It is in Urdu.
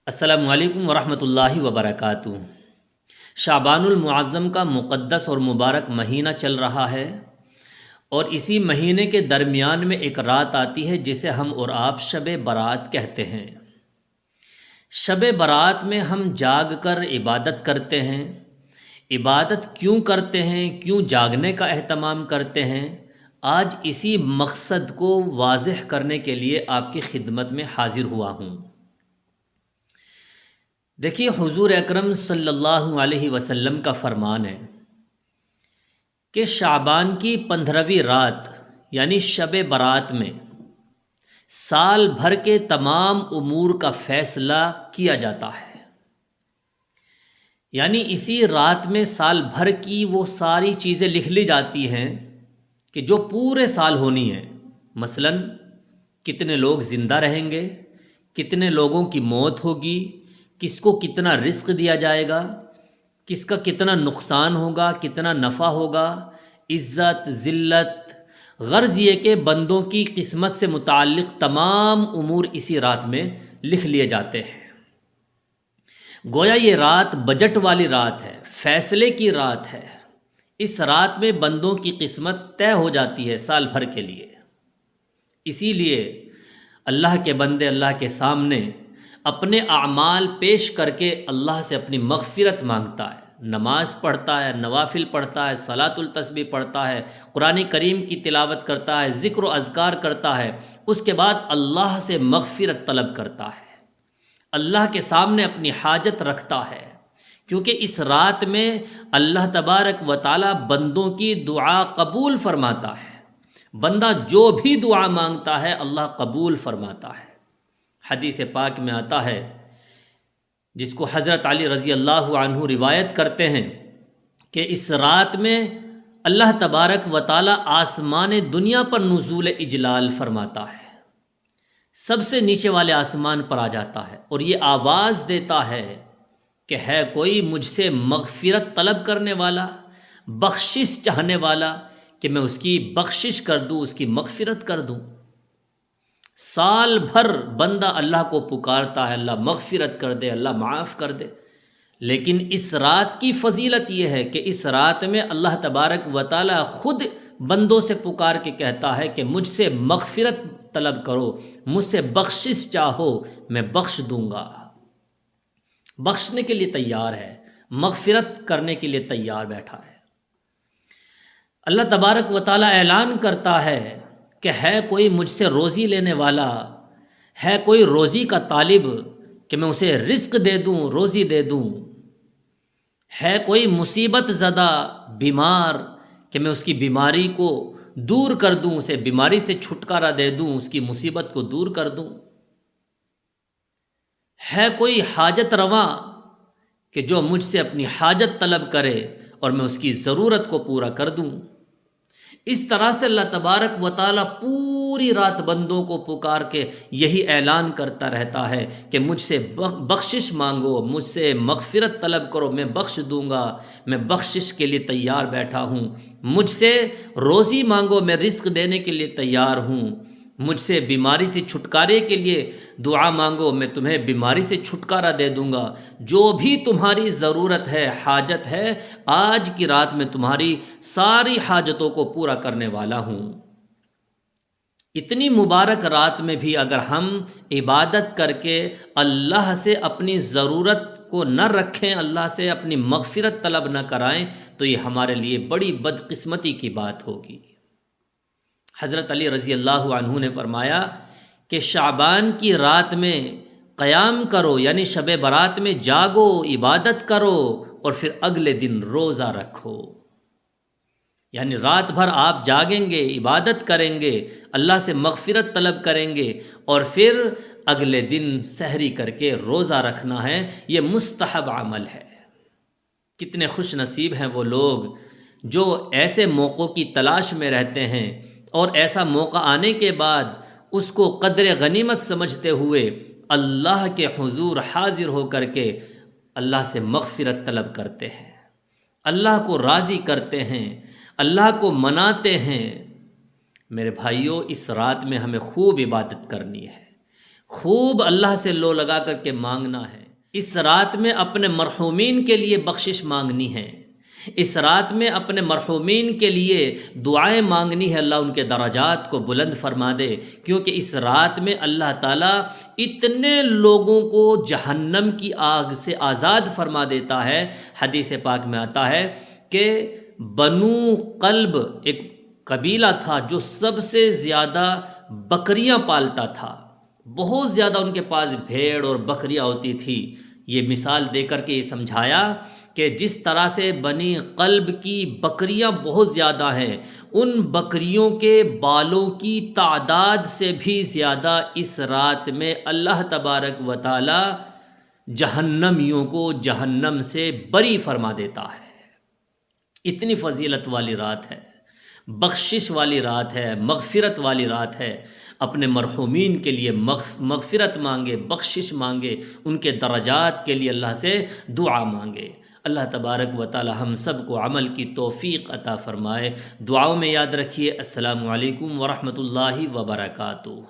السلام علیکم ورحمۃ اللہ وبرکاتہ۔ شعبان المعظم کا مقدس اور مبارک مہینہ چل رہا ہے، اور اسی مہینے کے درمیان میں ایک رات آتی ہے جسے ہم اور آپ شب برات کہتے ہیں۔ شب برات میں ہم جاگ کر عبادت کرتے ہیں۔ عبادت کیوں کرتے ہیں، کیوں جاگنے کا اہتمام کرتے ہیں، آج اسی مقصد کو واضح کرنے کے لیے آپ کی خدمت میں حاضر ہوا ہوں۔ دیکھیے، حضور اکرم صلی اللہ علیہ وسلم کا فرمان ہے کہ شعبان کی 15ویں رات یعنی شب برات میں سال بھر کے تمام امور کا فیصلہ کیا جاتا ہے۔ یعنی اسی رات میں سال بھر کی وہ ساری چیزیں لکھ لی جاتی ہیں کہ جو پورے سال ہونی ہیں۔ مثلا کتنے لوگ زندہ رہیں گے، کتنے لوگوں کی موت ہوگی، کس کو کتنا رزق دیا جائے گا، کس کا کتنا نقصان ہوگا، کتنا نفع ہوگا، عزت ذلت۔ غرض یہ کہ بندوں کی قسمت سے متعلق تمام امور اسی رات میں لکھ لیے جاتے ہیں۔ گویا یہ رات بجٹ والی رات ہے، فیصلے کی رات ہے۔ اس رات میں بندوں کی قسمت طے ہو جاتی ہے سال بھر کے لیے۔ اسی لیے اللہ کے بندے اللہ کے سامنے اپنے اعمال پیش کر کے اللہ سے اپنی مغفرت مانگتا ہے، نماز پڑھتا ہے، نوافل پڑھتا ہے، صلاۃ التسبیح پڑھتا ہے، قرآن کریم کی تلاوت کرتا ہے، ذکر و اذکار کرتا ہے، اس کے بعد اللہ سے مغفرت طلب کرتا ہے، اللہ کے سامنے اپنی حاجت رکھتا ہے، کیونکہ اس رات میں اللہ تبارک و تعالی بندوں کی دعا قبول فرماتا ہے۔ بندہ جو بھی دعا مانگتا ہے اللہ قبول فرماتا ہے۔ حدیث پاک میں آتا ہے، جس کو حضرت علی رضی اللہ عنہ روایت کرتے ہیں، کہ اس رات میں اللہ تبارک و تعالی آسمان دنیا پر نزول اجلال فرماتا ہے، سب سے نیچے والے آسمان پر آ جاتا ہے اور یہ آواز دیتا ہے کہ ہے کوئی مجھ سے مغفرت طلب کرنے والا، بخشش چاہنے والا، کہ میں اس کی بخشش کر دوں، اس کی مغفرت کر دوں۔ سال بھر بندہ اللہ کو پکارتا ہے، اللہ مغفرت کر دے، اللہ معاف کر دے، لیکن اس رات کی فضیلت یہ ہے کہ اس رات میں اللہ تبارک و تعالی خود بندوں سے پکار کے کہتا ہے کہ مجھ سے مغفرت طلب کرو، مجھ سے بخشش چاہو، میں بخش دوں گا۔ بخشنے کے لیے تیار ہے، مغفرت کرنے کے لیے تیار بیٹھا ہے۔ اللہ تبارک و تعالی اعلان کرتا ہے کہ ہے کوئی مجھ سے روزی لینے والا، ہے کوئی روزی کا طالب کہ میں اسے رزق دے دوں، روزی دے دوں، ہے کوئی مصیبت زدہ بیمار کہ میں اس کی بیماری کو دور کر دوں، اسے بیماری سے چھٹکارا دے دوں، اس کی مصیبت کو دور کر دوں، ہے کوئی حاجت رواں کہ جو مجھ سے اپنی حاجت طلب کرے اور میں اس کی ضرورت کو پورا کر دوں۔ اس طرح سے اللہ تبارک و تعالی پوری رات بندوں کو پکار کے یہی اعلان کرتا رہتا ہے کہ مجھ سے بخشش مانگو، مجھ سے مغفرت طلب کرو، میں بخش دوں گا، میں بخشش کے لیے تیار بیٹھا ہوں۔ مجھ سے روزی مانگو، میں رزق دینے کے لیے تیار ہوں۔ مجھ سے بیماری سے چھٹکارے کے لیے دعا مانگو، میں تمہیں بیماری سے چھٹکارا دے دوں گا۔ جو بھی تمہاری ضرورت ہے، حاجت ہے، آج کی رات میں تمہاری ساری حاجتوں کو پورا کرنے والا ہوں۔ اتنی مبارک رات میں بھی اگر ہم عبادت کر کے اللہ سے اپنی ضرورت کو نہ رکھیں، اللہ سے اپنی مغفرت طلب نہ کرائیں، تو یہ ہمارے لیے بڑی بدقسمتی کی بات ہوگی۔ حضرت علی رضی اللہ عنہ نے فرمایا کہ شعبان کی رات میں قیام کرو، یعنی شب برات میں جاگو، عبادت کرو، اور پھر اگلے دن روزہ رکھو۔ یعنی رات بھر آپ جاگیں گے، عبادت کریں گے، اللہ سے مغفرت طلب کریں گے، اور پھر اگلے دن سحری کر کے روزہ رکھنا ہے۔ یہ مستحب عمل ہے۔ کتنے خوش نصیب ہیں وہ لوگ جو ایسے موقعوں کی تلاش میں رہتے ہیں، اور ایسا موقع آنے کے بعد اس کو قدر غنیمت سمجھتے ہوئے اللہ کے حضور حاضر ہو کر کے اللہ سے مغفرت طلب کرتے ہیں، اللہ کو راضی کرتے ہیں، اللہ کو مناتے ہیں۔ میرے بھائیوں، اس رات میں ہمیں خوب عبادت کرنی ہے، خوب اللہ سے لو لگا کر کے مانگنا ہے۔ اس رات میں اپنے مرحومین کے لیے بخشش مانگنی ہے، اس رات میں اپنے مرحومین کے لیے دعائیں مانگنی ہے، اللہ ان کے درجات کو بلند فرما دے، کیونکہ اس رات میں اللہ تعالیٰ اتنے لوگوں کو جہنم کی آگ سے آزاد فرما دیتا ہے۔ حدیث پاک میں آتا ہے کہ بنو قلب ایک قبیلہ تھا جو سب سے زیادہ بکریاں پالتا تھا، بہت زیادہ ان کے پاس بھیڑ اور بکریاں ہوتی تھی۔ یہ مثال دے کر کے یہ سمجھایا کہ جس طرح سے بنی قلب کی بکریاں بہت زیادہ ہیں، ان بکریوں کے بالوں کی تعداد سے بھی زیادہ اس رات میں اللہ تبارک و تعالی جہنمیوں کو جہنم سے بری فرما دیتا ہے۔ اتنی فضیلت والی رات ہے، بخشش والی رات ہے، مغفرت والی رات ہے۔ اپنے مرحومین کے لیے مغفرت مانگے، بخشش مانگے، ان کے درجات کے لیے اللہ سے دعا مانگے۔ اللہ تبارک و تعالی ہم سب کو عمل کی توفیق عطا فرمائے۔ دعاؤں میں یاد رکھیے۔ السلام علیکم ورحمۃ اللہ وبرکاتہ۔